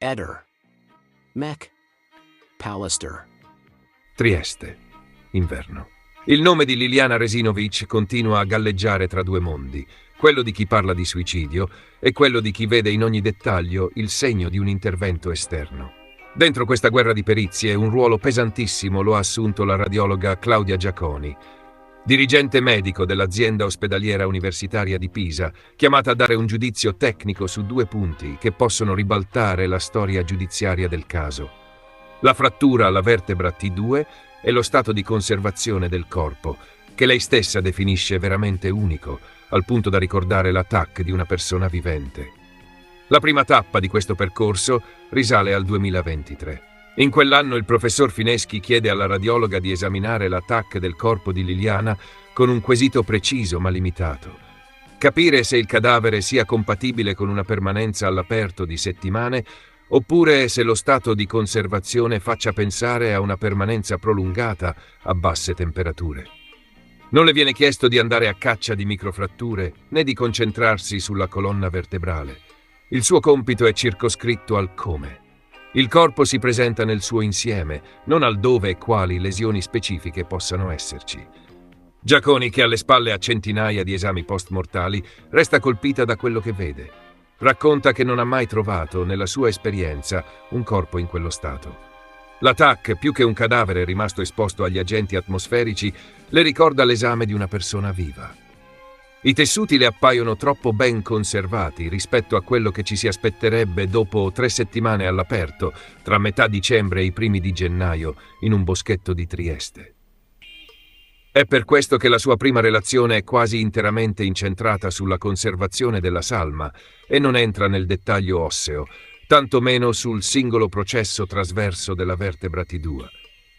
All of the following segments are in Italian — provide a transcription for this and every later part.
Eder. Mech. Pallister. Trieste. Inverno. Il nome di Liliana Resinovic continua a galleggiare tra due mondi, quello di chi parla di suicidio e quello di chi vede in ogni dettaglio il segno di un intervento esterno. Dentro questa guerra di perizie un ruolo pesantissimo lo ha assunto la radiologa Claudia Giaconi, dirigente medico dell'azienda ospedaliera universitaria di Pisa, chiamata a dare un giudizio tecnico su due punti che possono ribaltare la storia giudiziaria del caso: la frattura alla vertebra T2 e lo stato di conservazione del corpo, che lei stessa definisce veramente unico, al punto da ricordare l'attacco di una persona vivente. La prima tappa di questo percorso risale al 2023. In quell'anno il professor Fineschi chiede alla radiologa di esaminare l'attacco del corpo di Liliana con un quesito preciso ma limitato: capire se il cadavere sia compatibile con una permanenza all'aperto di settimane oppure se lo stato di conservazione faccia pensare a una permanenza prolungata a basse temperature. Non le viene chiesto di andare a caccia di microfratture né di concentrarsi sulla colonna vertebrale. Il suo compito è circoscritto al come. Il corpo si presenta nel suo insieme, non al dove e quali lesioni specifiche possano esserci. Giaconi, che alle spalle ha centinaia di esami post-mortali, resta colpita da quello che vede. Racconta che non ha mai trovato, nella sua esperienza, un corpo in quello stato. L'attacco, più che un cadavere rimasto esposto agli agenti atmosferici, le ricorda l'esame di una persona viva. I tessuti le appaiono troppo ben conservati rispetto a quello che ci si aspetterebbe dopo 3 settimane all'aperto, tra metà dicembre e i primi di gennaio, in un boschetto di Trieste. È per questo che la sua prima relazione è quasi interamente incentrata sulla conservazione della salma e non entra nel dettaglio osseo, tanto meno sul singolo processo trasverso della vertebra T2.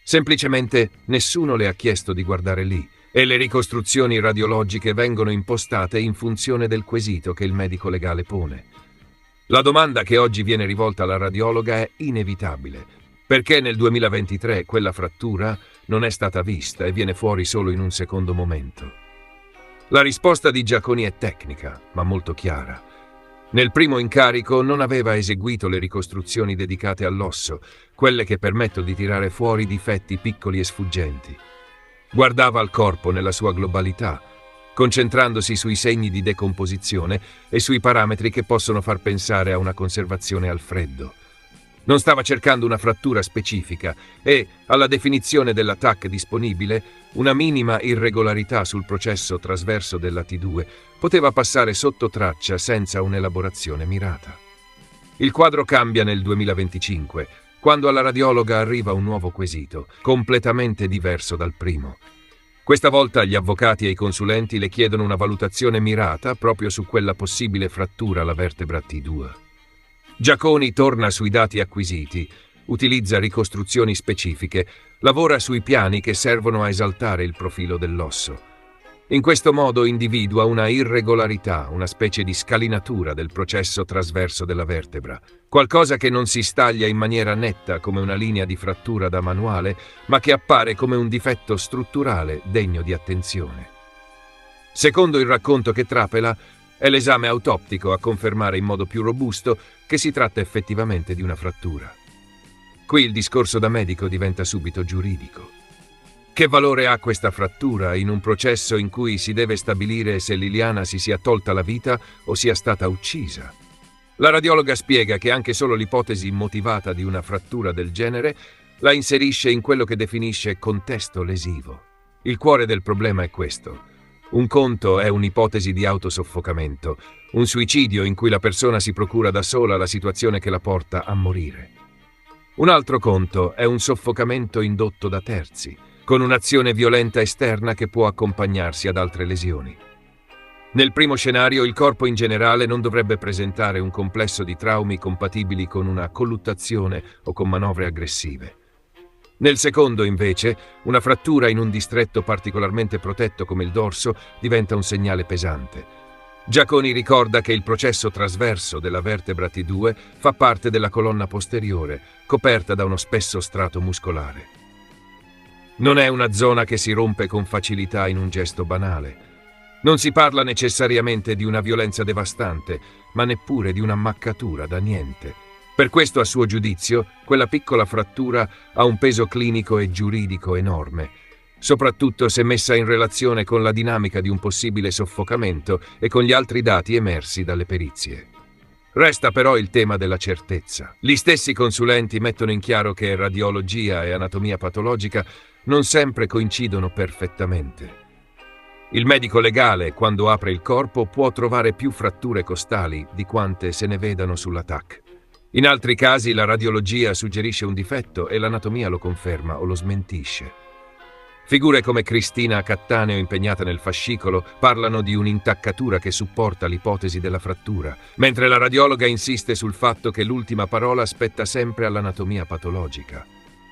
Semplicemente nessuno le ha chiesto di guardare lì, e le ricostruzioni radiologiche vengono impostate in funzione del quesito che il medico legale pone. La domanda che oggi viene rivolta alla radiologa è inevitabile: perché nel 2023 quella frattura non è stata vista e viene fuori solo in un secondo momento? La risposta di Giaconi è tecnica, ma molto chiara. Nel primo incarico non aveva eseguito le ricostruzioni dedicate all'osso, quelle che permettono di tirare fuori difetti piccoli e sfuggenti. Guardava al corpo nella sua globalità, concentrandosi sui segni di decomposizione e sui parametri che possono far pensare a una conservazione al freddo. Non stava cercando una frattura specifica e, alla definizione dell'attacco disponibile, una minima irregolarità sul processo trasverso della T2 poteva passare sotto traccia senza un'elaborazione mirata. Il quadro cambia nel 2025, quando alla radiologa arriva un nuovo quesito, completamente diverso dal primo. Questa volta gli avvocati e i consulenti le chiedono una valutazione mirata proprio su quella possibile frattura alla vertebra T2. Giaconi torna sui dati acquisiti, utilizza ricostruzioni specifiche, lavora sui piani che servono a esaltare il profilo dell'osso. In questo modo individua una irregolarità, una specie di scalinatura del processo trasverso della vertebra, qualcosa che non si staglia in maniera netta come una linea di frattura da manuale, ma che appare come un difetto strutturale degno di attenzione. Secondo il racconto che trapela, è l'esame autoptico a confermare in modo più robusto che si tratta effettivamente di una frattura. Qui il discorso da medico diventa subito giuridico. Che valore ha questa frattura in un processo in cui si deve stabilire se Liliana si sia tolta la vita o sia stata uccisa? La radiologa spiega che anche solo l'ipotesi motivata di una frattura del genere la inserisce in quello che definisce contesto lesivo. Il cuore del problema è questo. Un conto è un'ipotesi di autosoffocamento, un suicidio in cui la persona si procura da sola la situazione che la porta a morire. Un altro conto è un soffocamento indotto da terzi, con un'azione violenta esterna che può accompagnarsi ad altre lesioni. Nel primo scenario, il corpo in generale non dovrebbe presentare un complesso di traumi compatibili con una colluttazione o con manovre aggressive. Nel secondo, invece, una frattura in un distretto particolarmente protetto come il dorso diventa un segnale pesante. Giaconi ricorda che il processo trasverso della vertebra T2 fa parte della colonna posteriore, coperta da uno spesso strato muscolare. Non è una zona che si rompe con facilità in un gesto banale. Non si parla necessariamente di una violenza devastante, ma neppure di un'ammaccatura da niente. Per questo, a suo giudizio, quella piccola frattura ha un peso clinico e giuridico enorme, soprattutto se messa in relazione con la dinamica di un possibile soffocamento e con gli altri dati emersi dalle perizie. Resta però il tema della certezza. Gli stessi consulenti mettono in chiaro che radiologia e anatomia patologica non sempre coincidono perfettamente. Il medico legale, quando apre il corpo, può trovare più fratture costali di quante se ne vedano sulla TAC. In altri casi la radiologia suggerisce un difetto e l'anatomia lo conferma o lo smentisce. Figure come Cristina Cattaneo, impegnata nel fascicolo, parlano di un'intaccatura che supporta l'ipotesi della frattura, mentre la radiologa insiste sul fatto che l'ultima parola spetta sempre all'anatomia patologica.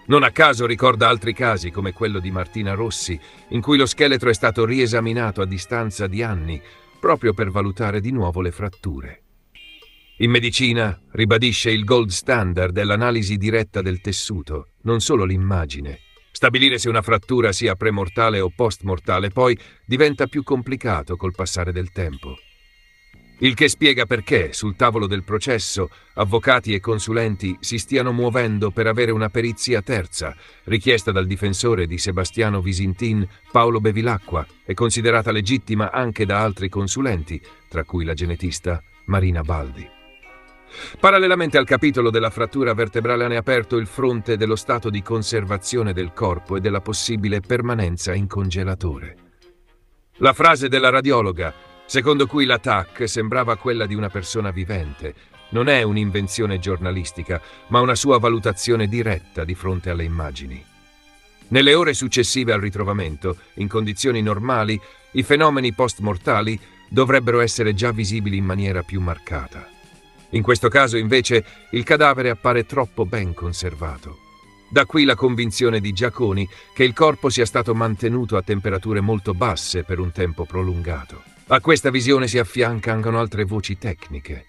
Non a caso ricorda altri casi, come quello di Martina Rossi, in cui lo scheletro è stato riesaminato a distanza di anni, proprio per valutare di nuovo le fratture. In medicina ribadisce il gold standard dell'analisi diretta del tessuto, non solo l'immagine. Stabilire se una frattura sia premortale o postmortale poi diventa più complicato col passare del tempo. Il che spiega perché, sul tavolo del processo, avvocati e consulenti si stiano muovendo per avere una perizia terza, richiesta dal difensore di Sebastiano Visintin, Paolo Bevilacqua, e considerata legittima anche da altri consulenti, tra cui la genetista Marina Baldi. Parallelamente al capitolo della frattura vertebrale è aperto il fronte dello stato di conservazione del corpo e della possibile permanenza in congelatore. La frase della radiologa, secondo cui la TAC sembrava quella di una persona vivente, non è un'invenzione giornalistica, ma una sua valutazione diretta di fronte alle immagini. Nelle ore successive al ritrovamento, in condizioni normali, i fenomeni post-mortali dovrebbero essere già visibili in maniera più marcata. In questo caso, invece, il cadavere appare troppo ben conservato. Da qui la convinzione di Giaconi che il corpo sia stato mantenuto a temperature molto basse per un tempo prolungato. A questa visione si affiancano altre voci tecniche.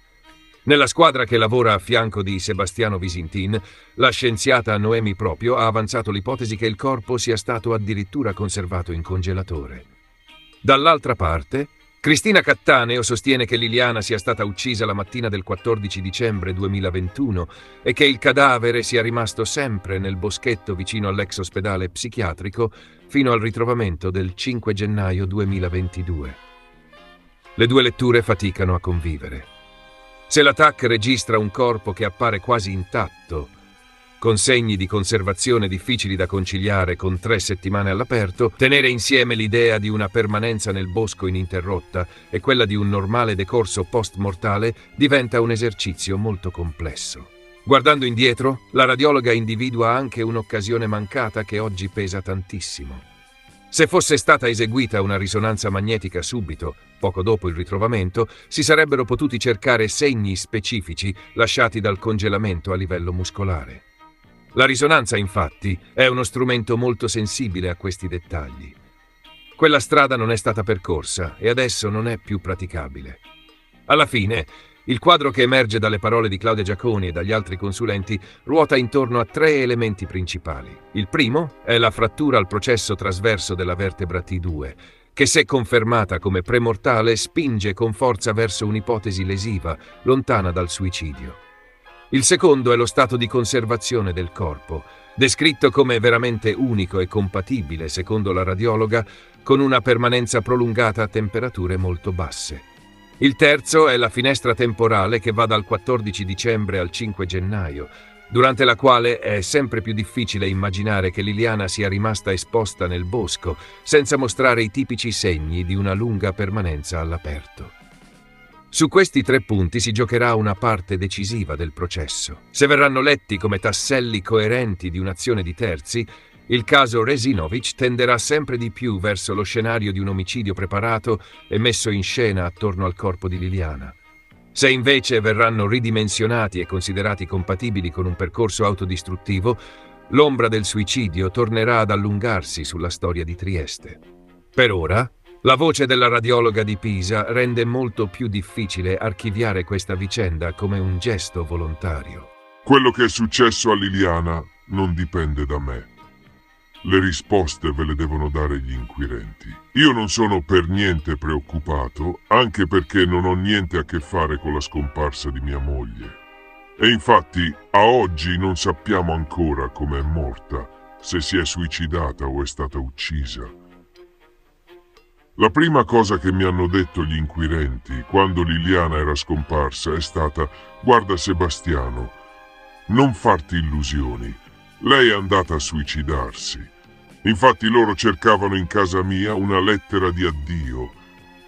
Nella squadra che lavora a fianco di Sebastiano Visintin, la scienziata Noemi Proprio ha avanzato l'ipotesi che il corpo sia stato addirittura conservato in congelatore. Dall'altra parte, Cristina Cattaneo sostiene che Liliana sia stata uccisa la mattina del 14 dicembre 2021 e che il cadavere sia rimasto sempre nel boschetto vicino all'ex ospedale psichiatrico fino al ritrovamento del 5 gennaio 2022. Le due letture faticano a convivere. Se la TAC registra un corpo che appare quasi intatto, con segni di conservazione difficili da conciliare con 3 settimane all'aperto, tenere insieme l'idea di una permanenza nel bosco ininterrotta e quella di un normale decorso post-mortale diventa un esercizio molto complesso. Guardando indietro, la radiologa individua anche un'occasione mancata che oggi pesa tantissimo. Se fosse stata eseguita una risonanza magnetica subito, poco dopo il ritrovamento, si sarebbero potuti cercare segni specifici lasciati dal congelamento a livello muscolare. La risonanza, infatti, è uno strumento molto sensibile a questi dettagli. Quella strada non è stata percorsa e adesso non è più praticabile. Alla fine, il quadro che emerge dalle parole di Claudia Giaconi e dagli altri consulenti ruota intorno a 3 elementi principali. Il primo è la frattura al processo trasverso della vertebra T2, che se confermata come premortale spinge con forza verso un'ipotesi lesiva, lontana dal suicidio. Il secondo è lo stato di conservazione del corpo, descritto come veramente unico e compatibile, secondo la radiologa, con una permanenza prolungata a temperature molto basse. Il terzo è la finestra temporale che va dal 14 dicembre al 5 gennaio, durante la quale è sempre più difficile immaginare che Liliana sia rimasta esposta nel bosco, senza mostrare i tipici segni di una lunga permanenza all'aperto. Su questi 3 punti si giocherà una parte decisiva del processo. Se verranno letti come tasselli coerenti di un'azione di terzi, il caso Resinovic tenderà sempre di più verso lo scenario di un omicidio preparato e messo in scena attorno al corpo di Liliana. Se invece verranno ridimensionati e considerati compatibili con un percorso autodistruttivo, l'ombra del suicidio tornerà ad allungarsi sulla storia di Trieste. Per ora, la voce della radiologa di Pisa rende molto più difficile archiviare questa vicenda come un gesto volontario. Quello che è successo a Liliana non dipende da me. Le risposte ve le devono dare gli inquirenti. Io non sono per niente preoccupato, anche perché non ho niente a che fare con la scomparsa di mia moglie. E infatti a oggi non sappiamo ancora come è morta, se si è suicidata o è stata uccisa. La prima cosa che mi hanno detto gli inquirenti quando Liliana era scomparsa è stata: guarda Sebastiano, non farti illusioni, lei è andata a suicidarsi. Infatti loro cercavano in casa mia una lettera di addio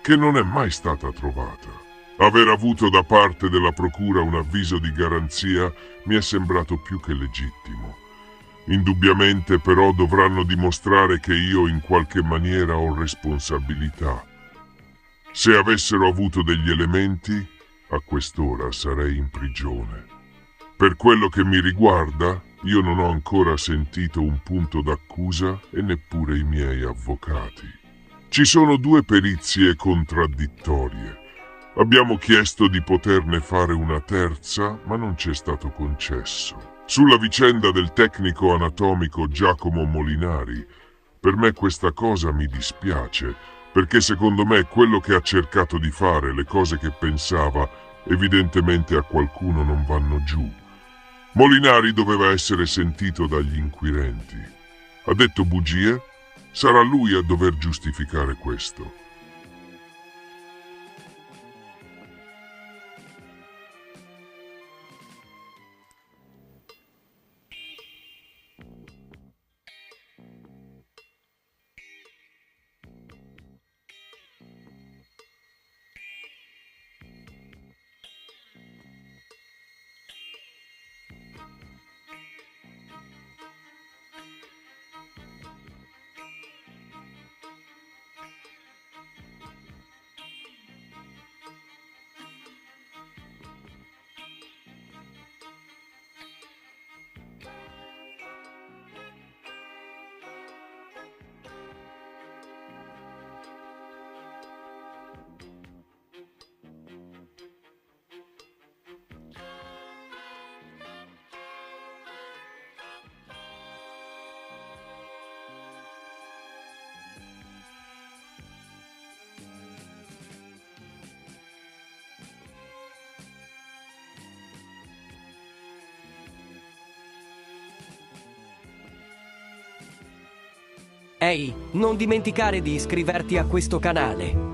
che non è mai stata trovata. Aver avuto da parte della procura un avviso di garanzia mi è sembrato più che legittimo. Indubbiamente però dovranno dimostrare che io in qualche maniera ho responsabilità. Se avessero avuto degli elementi, a quest'ora sarei in prigione. Per quello che mi riguarda, io non ho ancora sentito un punto d'accusa e neppure i miei avvocati. Ci sono due perizie contraddittorie. Abbiamo chiesto di poterne fare una terza, ma non ci è stato concesso. Sulla vicenda del tecnico anatomico Giacomo Molinari, per me questa cosa mi dispiace, perché secondo me quello che ha cercato di fare, le cose che pensava, evidentemente a qualcuno non vanno giù. Molinari doveva essere sentito dagli inquirenti. Ha detto bugie? Sarà lui a dover giustificare questo. Ehi, non dimenticare di iscriverti a questo canale.